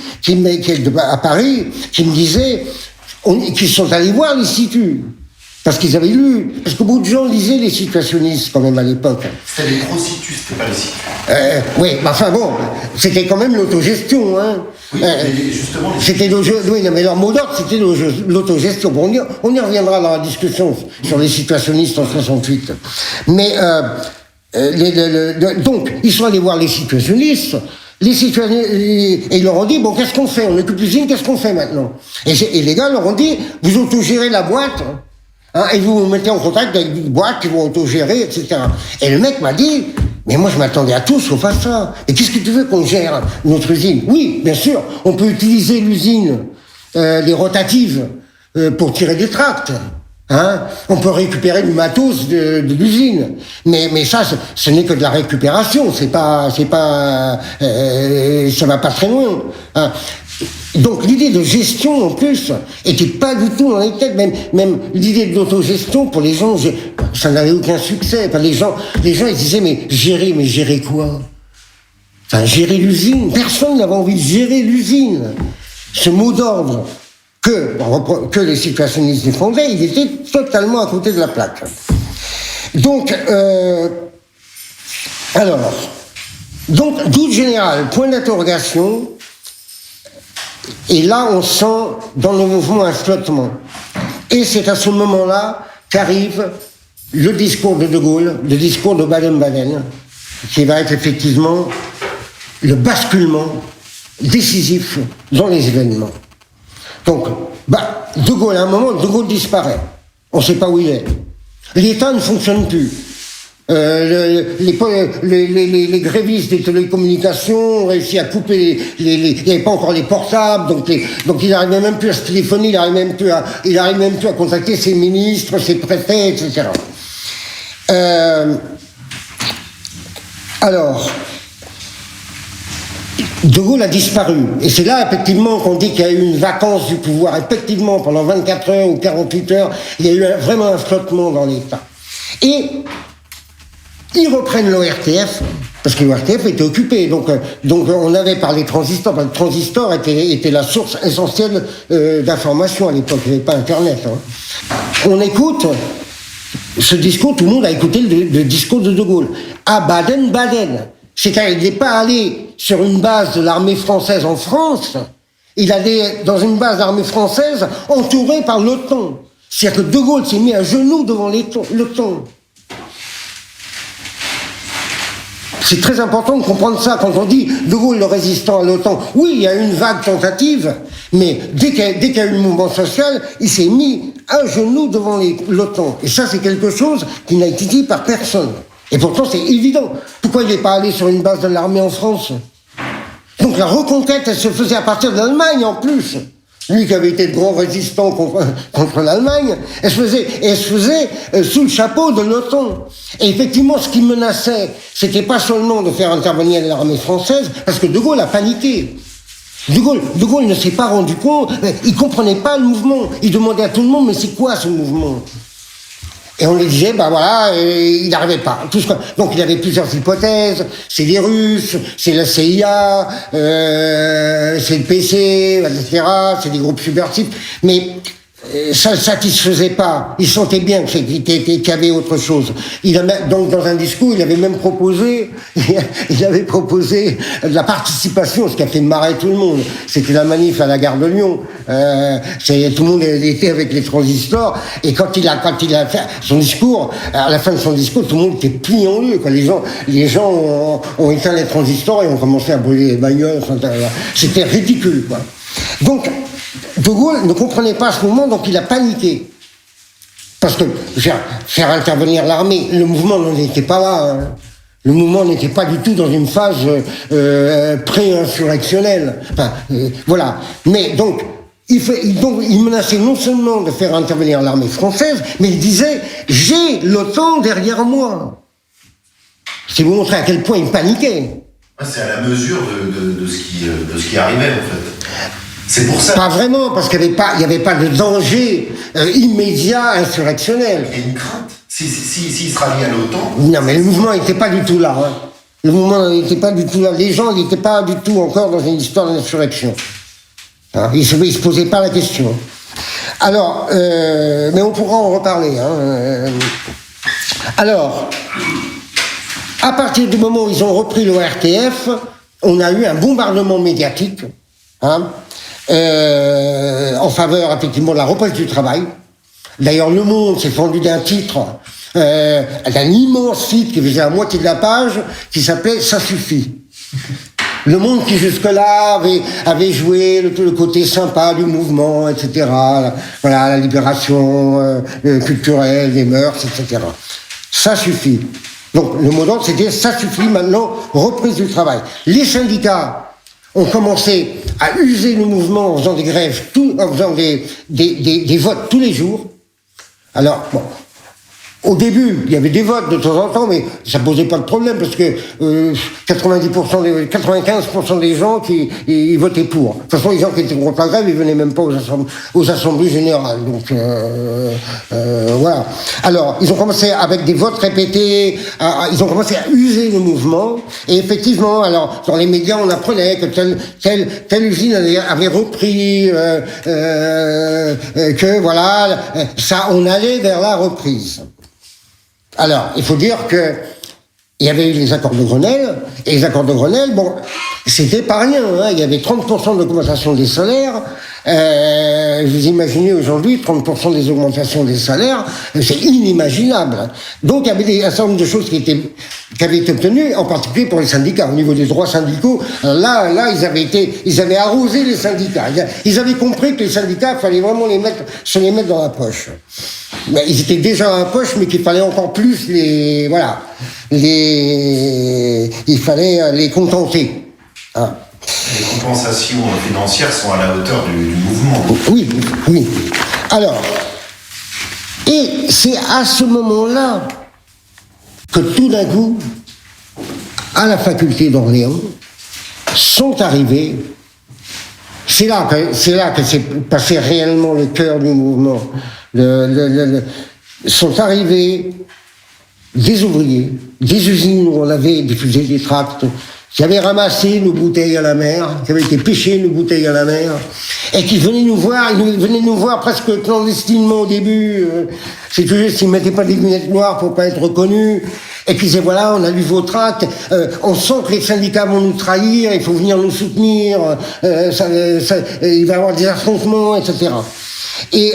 à Paris qui me disait qu'ils sont allés voir l'Institut, parce qu'ils avaient lu, parce que beaucoup de gens lisaient les situationnistes quand même à l'époque. C'était les gros-situs, c'était pas les situs. Oui, mais enfin bon, c'était quand même l'autogestion, hein. Oui, mais justement... Oui, mais leur mot d'ordre, c'était l'autogestion. Bon, on y reviendra dans la discussion sur les situationnistes en 68. Mais, donc, ils sont allés voir les situationnistes, et ils leur ont dit, bon, qu'est-ce qu'on fait? On occupe l'usine, qu'est-ce qu'on fait maintenant? Et les gars leur ont dit, vous autogérez la boîte, et vous vous mettez en contact avec une boîte qui vont autogérer, etc. Et le mec m'a dit, mais moi je m'attendais à tout sauf à ça. Et qu'est-ce que tu veux qu'on gère notre usine? Oui, bien sûr, on peut utiliser l'usine, les rotatives, pour tirer des tracts. On peut récupérer du matos de l'usine, mais ça, ce n'est que de la récupération. Ça va pas très loin. Donc l'idée de gestion en plus était pas du tout dans les têtes. Même l'idée de l'autogestion pour les gens, ça n'avait aucun succès. Enfin, les gens ils disaient mais gérer quoi? Enfin, gérer l'usine. Personne n'avait envie de gérer l'usine. Ce mot d'ordre que les situationnistes défendaient, il était totalement à côté de la plaque. Donc, doute général, point d'interrogation, et là on sent dans le mouvement un flottement. Et c'est à ce moment-là qu'arrive le discours de De Gaulle, le discours de Baden-Baden, qui va être effectivement le basculement décisif dans les événements. Donc, De Gaulle, à un moment, De Gaulle disparaît. On ne sait pas où il est. L'État ne fonctionne plus. Les grévistes des télécommunications ont réussi à couper il n'y avait pas encore les portables, donc il n'arrivait même plus à se téléphoner, il n'arrive même plus à contacter ses ministres, ses préfets, etc. Alors, De Gaulle a disparu. Et c'est là, effectivement, qu'on dit qu'il y a eu une vacance du pouvoir. Effectivement, pendant 24 heures ou 48 heures, il y a eu vraiment un flottement dans l'État. Et ils reprennent l'ORTF, parce que l'ORTF était occupé. Donc on avait parlé transistor. Le transistor était la source essentielle d'information à l'époque. Il n'y avait pas Internet. On écoute ce discours, tout le monde a écouté le discours de Gaulle. À Baden-Baden. C'est-à-dire qu'il n'est pas allé sur une base de l'armée française en France, il allait dans une base d'armée française entourée par l'OTAN. C'est-à-dire que De Gaulle s'est mis à genoux devant l'OTAN. C'est très important de comprendre ça. Quand on dit De Gaulle le résistant à l'OTAN, oui, il y a eu une vague tentative, mais dès qu'il y a eu le mouvement social, il s'est mis à genoux devant l'OTAN. Et ça, c'est quelque chose qui n'a été dit par personne. Et pourtant, c'est évident. Pourquoi il n'est pas allé sur une base de l'armée en France? Donc la reconquête, elle se faisait à partir de l'Allemagne, en plus. Lui qui avait été de grand résistant contre l'Allemagne, elle se faisait sous le chapeau de l'OTAN. Et effectivement, ce qui menaçait, c'était pas seulement de faire intervenir l'armée française, parce que De Gaulle a paniqué. De Gaulle ne s'est pas rendu compte, il comprenait pas le mouvement. Il demandait à tout le monde, mais c'est quoi ce mouvement? Et on lui disait, il n'arrivait pas. Donc il avait plusieurs hypothèses. C'est les Russes, c'est la CIA, c'est le PC, etc. C'est des groupes subversifs. Mais ça ne satisfaisait pas. Il sentait bien qu'il y avait autre chose. Donc dans un discours, il avait même proposé de la participation, ce qui a fait marrer tout le monde. C'était la manif à la gare de Lyon. Tout le monde était avec les transistors. Et quand il a fait son discours, à la fin de son discours, tout le monde était plié en lieu. Les gens ont éteint les transistors et ont commencé à brûler les bagnoles. C'était ridicule, quoi. Donc, De Gaulle ne comprenait pas ce mouvement, donc il a paniqué. Parce que faire intervenir l'armée, le mouvement n'en était pas là. Hein. Le mouvement n'était pas du tout dans une phase pré-insurrectionnelle. Voilà. Mais donc, il menaçait non seulement de faire intervenir l'armée française, mais il disait « j'ai l'OTAN derrière moi ». C'est vous montrer à quel point il paniquait. C'est à la mesure de ce qui arrivait, en fait. C'est pour ça. Pas vraiment, parce qu'il n'y avait pas de danger immédiat insurrectionnel. Il y a une crainte. S'il se rallie à l'OTAN. Non, mais le mouvement n'était pas du tout là. Hein. Le mouvement n'était pas du tout là. Les gens n'étaient pas du tout encore dans une histoire d'insurrection. Hein, ils ne se posaient pas la question. Alors, mais on pourra en reparler. Hein. Alors, à partir du moment où ils ont repris l'ORTF, on a eu un bombardement médiatique. Hein, en faveur effectivement de la reprise du travail. D'ailleurs, Le Monde s'est fendu d'un titre, d'un immense titre qui faisait la moitié de la page, qui s'appelait « Ça suffit ». Le Monde qui jusque-là avait joué le côté sympa du mouvement, etc. Voilà, la libération culturelle, des mœurs, etc. Ça suffit. Donc le mot d'ordre c'était « Ça suffit, maintenant, reprise du travail ». Les syndicats ont commencé à user le mouvement en faisant des grèves, en faisant des votes tous les jours. Alors, bon, au début, il y avait des votes de temps en temps, mais ça posait pas de problème, parce que 95% des gens ils votaient pour. De toute façon, les gens qui étaient contre la grève, ils venaient même pas aux assemblées générales. Donc, voilà. Alors, ils ont commencé avec des votes répétés, ils ont commencé à user le mouvement, et effectivement, alors, dans les médias, on apprenait que telle usine avait repris, que voilà, ça, on allait vers la reprise. Alors, il faut dire que il y avait eu les accords de Grenelle, et les accords de Grenelle, bon, c'était pas rien, hein, il y avait 30% d'augmentation des salaires, Vous imaginez aujourd'hui 30% des augmentations des salaires, c'est inimaginable. Donc il y avait un certain nombre de choses qui avaient été obtenues, en particulier pour les syndicats, au niveau des droits syndicaux. Là, ils avaient arrosé les syndicats. Ils avaient compris que les syndicats, il fallait vraiment se les mettre dans la poche. Mais ils étaient déjà dans la poche, mais qu'il fallait encore plus il fallait les contenter. Hein. Les compensations financières sont à la hauteur du mouvement. Oui. Alors, et c'est à ce moment-là que tout d'un coup, à la faculté d'Orléans, sont arrivés, c'est là que s'est passé réellement le cœur du mouvement, sont arrivés des ouvriers, des usines où on avait diffusé des tracts, qui avaient ramassé nos bouteilles à la mer, qui avaient été pêchés nos bouteilles à la mer, et qui venaient nous voir presque clandestinement au début. C'est toujours s'ils ne mettaient pas des lunettes noires pour pas être reconnus. Et puis disaient, voilà, on a lu vos tracts, on sent que les syndicats vont nous trahir, il faut venir nous soutenir, il va y avoir des affrontements, etc. Et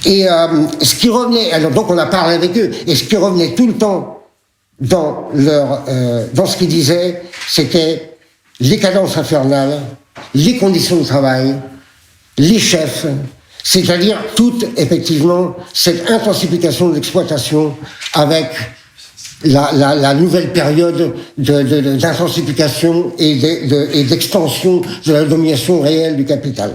ce qui revenait, alors donc on a parlé avec eux, et ce qui revenait tout le temps dans ce qu'ils disaient, c'était les cadences infernales, les conditions de travail, les chefs, c'est-à-dire toute, effectivement, cette intensification de l'exploitation avec la nouvelle période d'intensification et d'extension de la domination réelle du capital.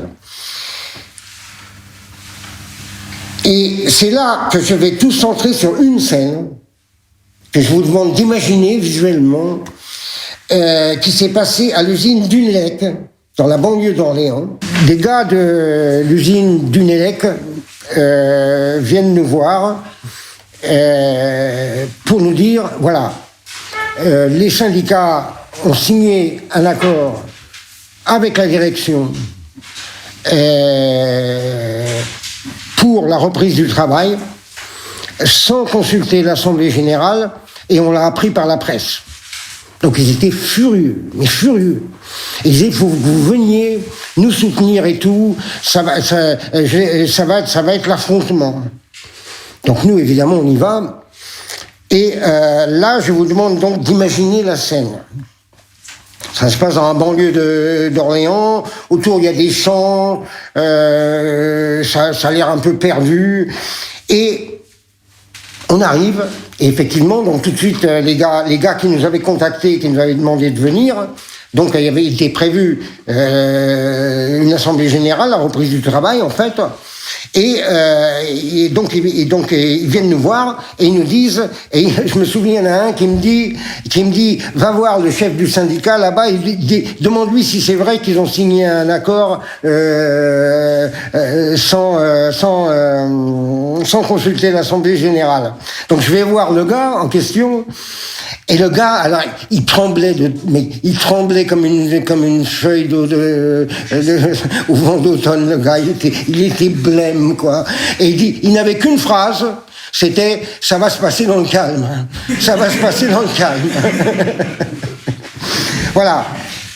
Et c'est là que je vais tout centrer sur une scène que je vous demande d'imaginer visuellement, qui s'est passée à l'usine d'Unelec, dans la banlieue d'Orléans. Des gars de l'usine d'Unelec viennent nous voir pour nous dire, voilà, les syndicats ont signé un accord avec la direction pour la reprise du travail, sans consulter l'Assemblée générale, et on l'a appris par la presse. Donc ils étaient furieux, mais furieux. Ils disaient, il faut que vous veniez nous soutenir et tout, ça va être l'affrontement. Donc nous, évidemment, on y va. Et là, je vous demande donc d'imaginer la scène. Ça se passe dans la banlieue d'Orléans. Autour, il y a des champs. Ça a l'air un peu perdu. Et on arrive, et effectivement, donc tout de suite, les gars qui nous avaient contactés, qui nous avaient demandé de venir, donc il y avait été prévu une assemblée générale, la reprise du travail, en fait, et donc ils viennent nous voir et ils nous disent, et je me souviens, il y en a un qui me dit, va voir le chef du syndicat là-bas, demande-lui si c'est vrai qu'ils ont signé un accord sans consulter l'assemblée générale. Donc je vais voir le gars en question. Et le gars, alors, il tremblait comme une feuille au vent d'automne, le gars. Il était blême, quoi. Et il n'avait qu'une phrase, c'était, ça va se passer dans le calme. Ça va se passer dans le calme. Voilà.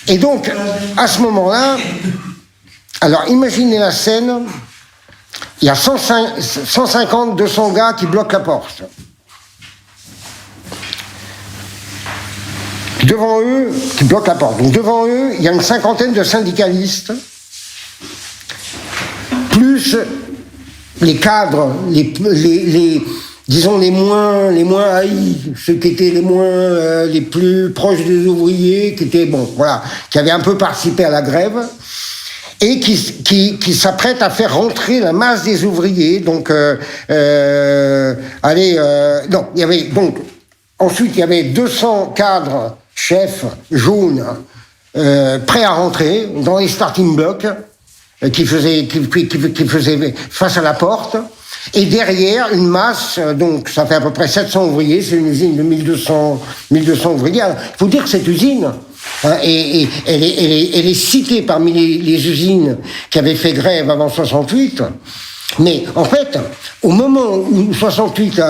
Et donc, à ce moment-là, alors, imaginez la scène, il y a 150, 200 gars qui bloquent la porte. Devant eux, qui bloquent la porte. Donc devant eux, il y a une cinquantaine de syndicalistes, plus les cadres, disons les moins haïs, ceux qui étaient les plus proches des ouvriers, qui avaient un peu participé à la grève, et qui s'apprêtent à faire rentrer la masse des ouvriers. Donc, ensuite, il y avait 200 cadres chefs jaunes prêts à rentrer dans les starting blocks qui faisaient face à la porte. Et derrière, une masse, donc ça fait à peu près 700 ouvriers, c'est une usine de 1200 ouvriers. Alors, il faut dire que cette usine, elle est citée parmi les usines qui avaient fait grève avant 68. Mais en fait, au moment où 68,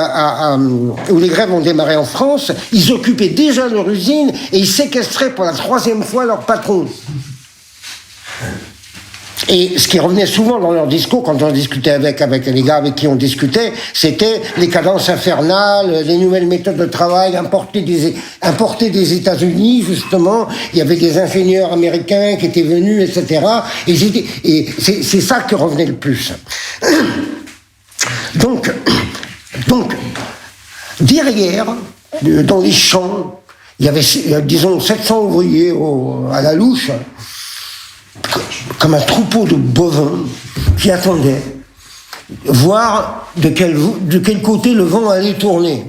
où les grèves ont démarré en France, ils occupaient déjà leur usine et ils séquestraient pour la 3e fois leur patron. Et ce qui revenait souvent dans leur discours, quand on discutait avec les gars avec qui on discutait, c'était les cadences infernales, les nouvelles méthodes de travail importées des États-Unis, justement. Il y avait des ingénieurs américains qui étaient venus, etc. Et c'est ça qui revenait le plus. Donc, derrière, dans les champs, il y avait, disons, 700 ouvriers à la louche, comme un troupeau de bovins qui attendaient voir de quel côté le vent allait tourner.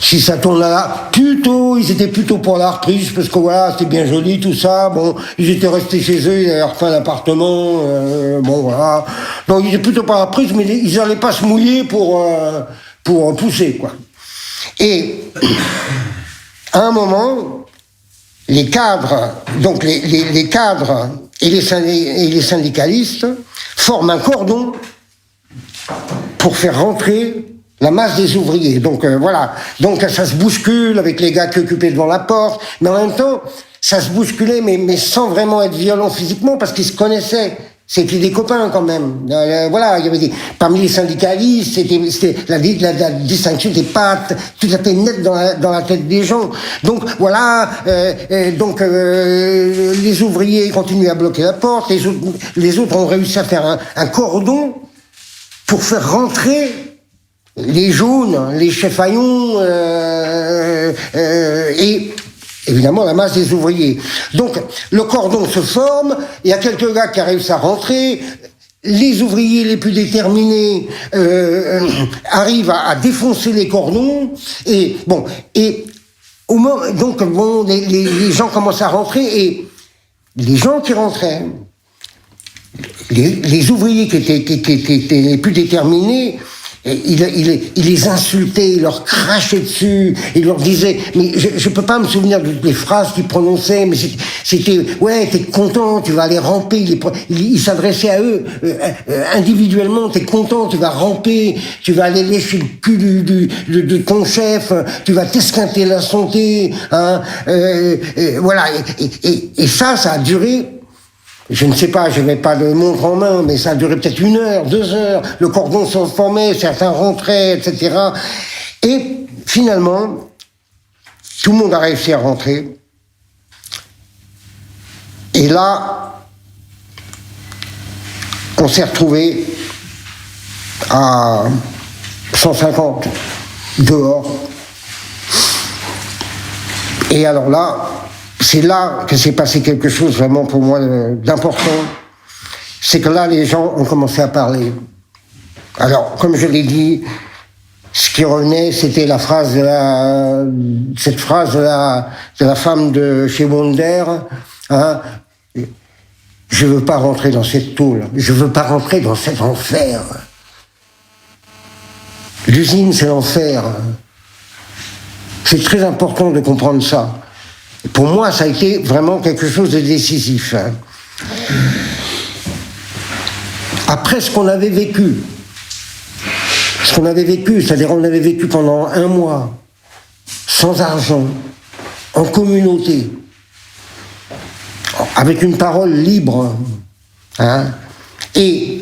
Si ça tournait là, ils étaient plutôt pour la reprise, parce que voilà, c'était bien joli, tout ça, bon, ils étaient restés chez eux, ils avaient refait un appartement, bon, voilà. Donc, ils étaient plutôt pour la reprise, mais ils n'allaient pas se mouiller pour pousser, quoi. Et, à un moment, les cadres, donc les cadres et les syndicalistes forment un cordon pour faire rentrer la masse des ouvriers. Donc voilà, donc ça se bouscule avec les gars qui occupaient devant la porte, mais en même temps, ça se bousculait, mais sans vraiment être violent physiquement, parce qu'ils se connaissaient. C'était des copains quand même. Voilà, il y avait parmi les syndicalistes, la distinction n'était pas tout à fait nette dans la tête des gens. Donc voilà, les ouvriers continuaient à bloquer la porte, les autres ont réussi à faire un cordon pour faire rentrer les jaunes, les cheffaillons et évidemment la masse des ouvriers. Donc le cordon se forme, il y a quelques gars qui réussissent à rentrer, les ouvriers les plus déterminés arrivent à défoncer les cordons, et bon, et au moment, donc bon, les gens commencent à rentrer, et les gens qui rentraient, les ouvriers qui étaient les plus déterminés, il les insultait, il leur crachait dessus, il leur disait, mais je peux pas me souvenir de toutes les phrases qu'il prononçait, mais c'était, ouais, t'es content, tu vas aller ramper, il s'adressait à eux, individuellement, t'es content, tu vas ramper, tu vas aller lécher le cul de ton chef, tu vas t'esquinter la santé, hein, voilà, et ça a duré. Je ne sais pas, je n'avais pas de montre en main, mais ça a duré peut-être 1 heure, 2 heures, le cordon se formait, certains rentraient, etc. Et finalement, tout le monde a réussi à rentrer. Et là, on s'est retrouvé à 150 dehors. Et alors là, c'est là que s'est passé quelque chose vraiment pour moi d'important. C'est que là, les gens ont commencé à parler. Alors, comme je l'ai dit, ce qui revenait, c'était cette phrase de la femme de chez Wonder, hein, je veux pas rentrer dans cette tôle, je veux pas rentrer dans cet enfer. L'usine, c'est l'enfer. C'est très important de comprendre ça. Pour moi, ça a été vraiment quelque chose de décisif. Après ce qu'on avait vécu, c'est-à-dire on avait vécu pendant 1 mois, sans argent, en communauté, avec une parole libre, hein, et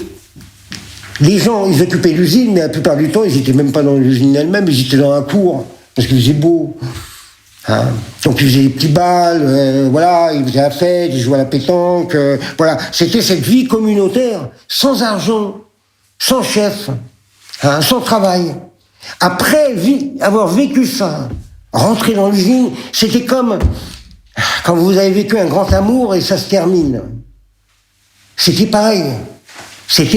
les gens, ils occupaient l'usine, mais la plupart du temps, ils n'étaient même pas dans l'usine elle-même, ils étaient dans la cour, parce qu'il faisait beau. Hein. Donc ils faisaient des petits bals, voilà, ils faisaient la fête, ils jouaient à la pétanque, voilà. C'était cette vie communautaire, sans argent, sans chef, hein, sans travail. Après avoir vécu ça, rentrer dans l'usine, c'était comme quand vous avez vécu un grand amour et ça se termine. C'était pareil.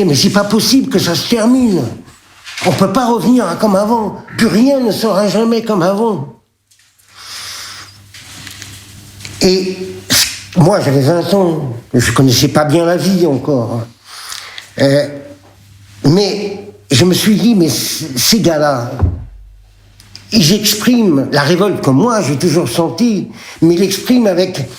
Mais c'est pas possible que ça se termine. On peut pas revenir comme avant. Plus rien ne sera jamais comme avant. Et moi, j'avais 20 ans, je connaissais pas bien la vie encore. Mais je me suis dit, mais ces gars-là, ils expriment la révolte comme moi, j'ai toujours senti, mais ils l'expriment avec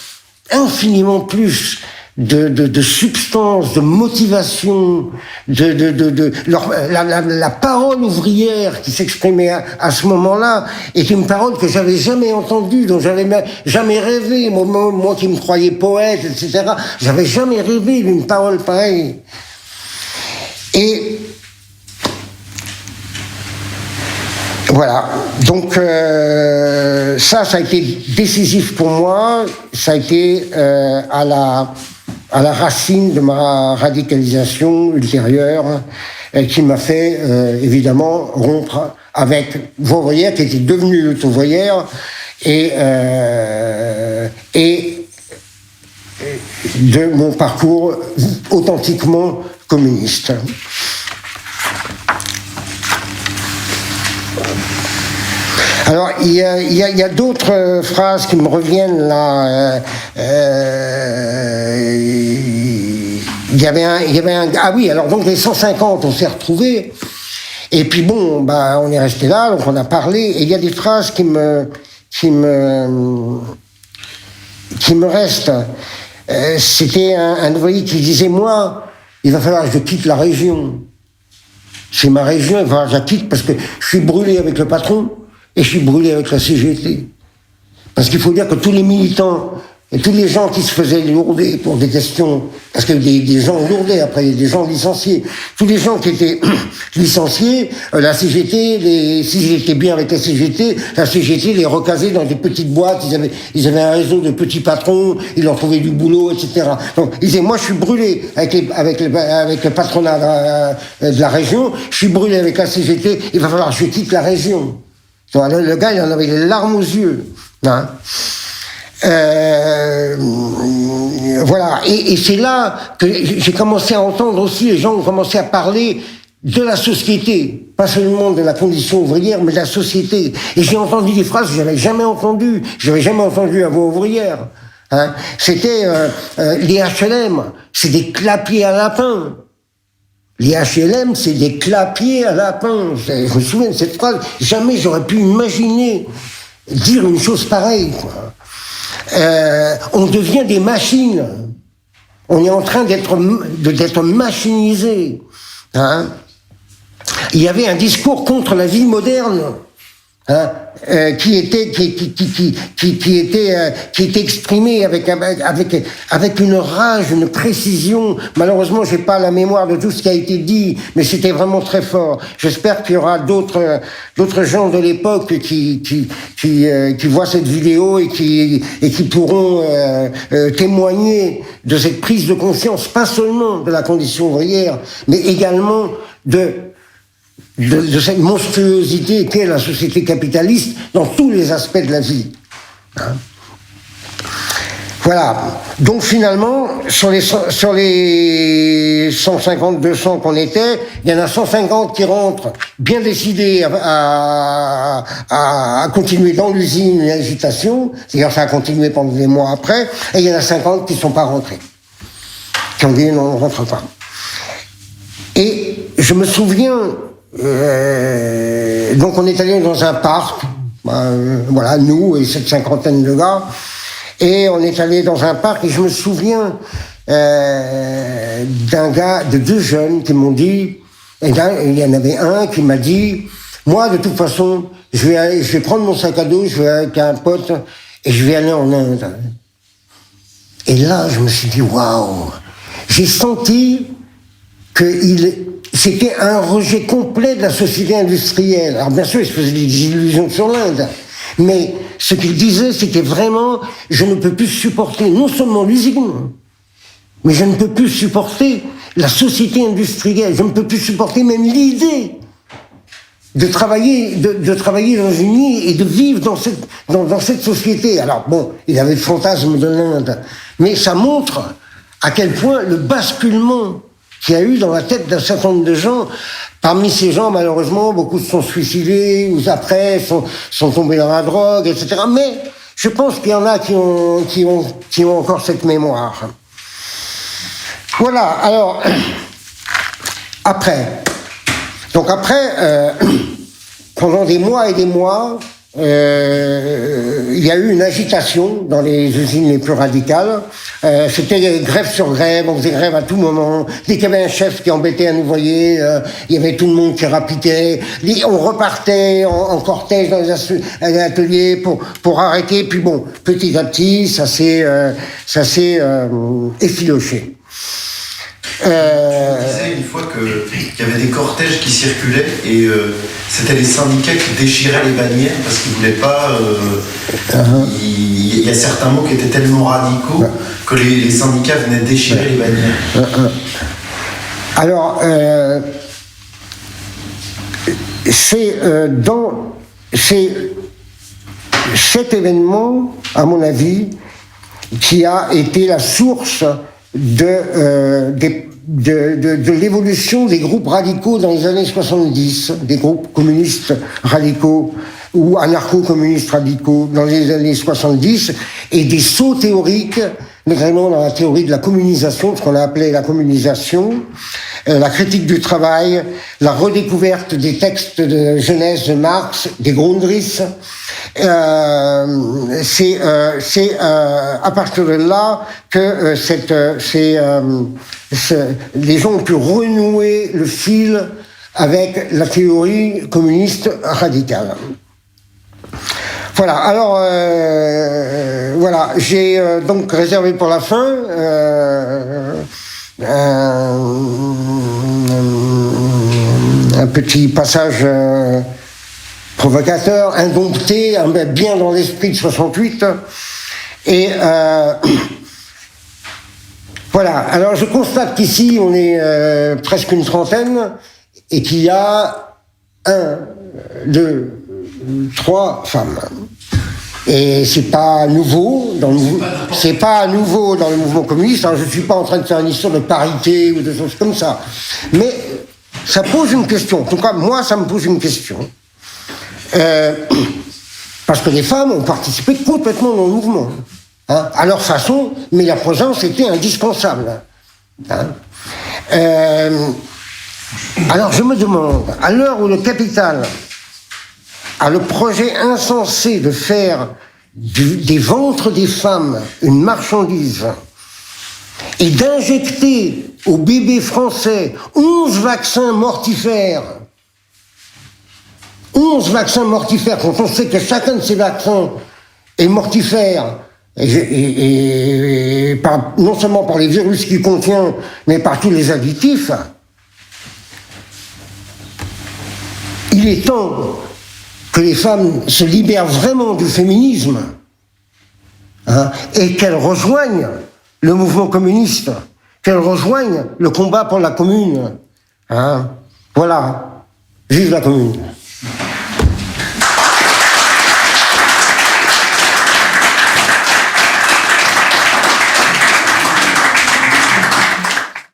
infiniment plus de substance, de motivation, la parole ouvrière qui s'exprimait à ce moment-là est une parole que j'avais jamais entendue, dont j'avais jamais rêvé. Moi qui me croyais poète, etc., j'avais jamais rêvé d'une parole pareille. Et voilà, donc ça a été décisif pour moi, ça a été à la racine de ma radicalisation ultérieure, qui m'a fait évidemment rompre avec Vauvoyère, qui était devenu Auto-Voyère, et de mon parcours authentiquement communiste. Alors, il y a d'autres phrases qui me reviennent là. Il y avait un... Ah oui, alors donc les 150, on s'est retrouvés. Et puis bon, bah, on est resté là, donc on a parlé. Et il y a des phrases qui me restent. C'était un ouvrier qui disait, moi, il va falloir que je quitte la région. C'est ma région, il va falloir que je la quitte parce que je suis brûlé avec le patron. Et je suis brûlé avec la CGT. Parce qu'il faut dire que tous les militants et tous les gens qui se faisaient lourder pour des questions, parce qu'il y a des gens lourdés, après il y a des gens licenciés, tous les gens qui étaient licenciés, la CGT, s'ils étaient bien avec la CGT les recasait dans des petites boîtes, ils avaient un réseau de petits patrons, ils leur trouvaient du boulot, etc. Donc ils disaient, moi je suis brûlé avec le patronat de la région, je suis brûlé avec la CGT, il va falloir que je quitte la région. Donc, le gars, il en avait les larmes aux yeux. Hein. Voilà. Et c'est là que j'ai commencé à entendre aussi, les gens ont commencé à parler de la société. Pas seulement de la condition ouvrière, mais de la société. Et j'ai entendu des phrases que j'avais jamais entendues. J'avais jamais entendu à Voix ouvrière. Hein. C'était les HLM, c'est des clapiers à lapin. Les HLM, c'est des clapiers à lapin. Je me souviens de cette phrase. Jamais j'aurais pu imaginer dire une chose pareille, quoi. On devient des machines. On est en train d'être machinisé. Hein. Il y avait un discours contre la vie moderne. Hein, qui était exprimé avec une rage, une précision. Malheureusement, j'ai pas la mémoire de tout ce qui a été dit, mais c'était vraiment très fort. J'espère qu'il y aura d'autres gens de l'époque qui voient cette vidéo et qui pourront témoigner de cette prise de conscience, pas seulement de la condition ouvrière, mais également de cette monstruosité qu'est la société capitaliste dans tous les aspects de la vie. Hein. Voilà. Donc finalement, sur les 150, 200 qu'on était, il y en a 150 qui rentrent bien décidés à continuer dans l'usine l'agitation, c'est-à-dire ça a continué pendant des mois après, et il y en a 50 qui ne sont pas rentrés, qui ont dit non, on ne rentre pas. Et je me souviens... donc on est allé dans un parc, voilà, nous et cette cinquantaine de gars, et on est allé dans un parc et je me souviens de deux jeunes qui m'ont dit, et là, il y en avait un qui m'a dit, moi de toute façon je vais prendre mon sac à dos, je vais avec un pote et je vais aller en Inde. Et là je me suis dit waouh, j'ai senti c'était un rejet complet de la société industrielle. Alors bien sûr, il se faisait des illusions sur l'Inde, mais ce qu'il disait, c'était vraiment, je ne peux plus supporter non seulement l'usine, mais je ne peux plus supporter la société industrielle, je ne peux plus supporter même l'idée de travailler dans une île et de vivre dans cette société. Alors bon, il avait le fantasme de l'Inde, mais ça montre à quel point le basculement qu'il y a eu dans la tête d'un certain nombre de gens. Parmi ces gens, malheureusement, beaucoup se sont suicidés, ou après sont tombés dans la drogue, etc. Mais je pense qu'il y en a qui ont encore cette mémoire. Voilà, alors, après, pendant des mois et des mois, il y a eu une agitation dans les usines les plus radicales. C'était grève sur grève, on faisait grève à tout moment. Dès qu'il y avait un chef qui embêtait un ouvrier, il y avait tout le monde qui rapiquait. On repartait en cortège dans les ateliers pour arrêter. Puis bon, petit à petit, ça s'est effiloché. On disait une fois qu'il y avait des cortèges qui circulaient et c'était les syndicats qui déchiraient les bannières parce qu'ils ne voulaient pas... Il y a certains mots qui étaient tellement radicaux que les syndicats venaient déchirer les bannières. Alors, c'est cet événement, à mon avis, qui a été la source de l'évolution des groupes radicaux dans les années 70, des groupes communistes radicaux ou anarcho-communistes radicaux dans les années 70, et des sauts théoriques, notamment dans la théorie de la communisation, ce qu'on a appelé la communisation, la critique du travail, la redécouverte des textes de jeunesse de Marx, des Grundrisse. C'est à partir de là que les gens ont pu renouer le fil avec la théorie communiste radicale. Voilà, alors voilà, j'ai donc réservé pour la fin un petit passage provocateur, indompté, bien dans l'esprit de 68. Et voilà, alors je constate qu'ici on est presque une trentaine et qu'il y a 1, 2, 3 femmes. Et c'est pas nouveau dans le mouvement communiste. Alors je suis pas en train de faire une histoire de parité ou de choses comme ça, mais ça pose une question. En tout cas, moi, ça me pose une question. Parce que les femmes ont participé complètement dans le mouvement, hein, à leur façon, mais la présence était indispensable. Hein. Alors je me demande, à l'heure où le capital a le projet insensé de faire des ventres des femmes une marchandise et d'injecter aux bébés français 11 vaccins mortifères, quand on sait que chacun de ces vaccins est mortifère, et non seulement par les virus qu'il contient, mais par tous les additifs, il est temps que les femmes se libèrent vraiment du féminisme, hein, et qu'elles rejoignent le mouvement communiste, qu'elles rejoignent le combat pour la commune. Hein. Voilà, vive la commune.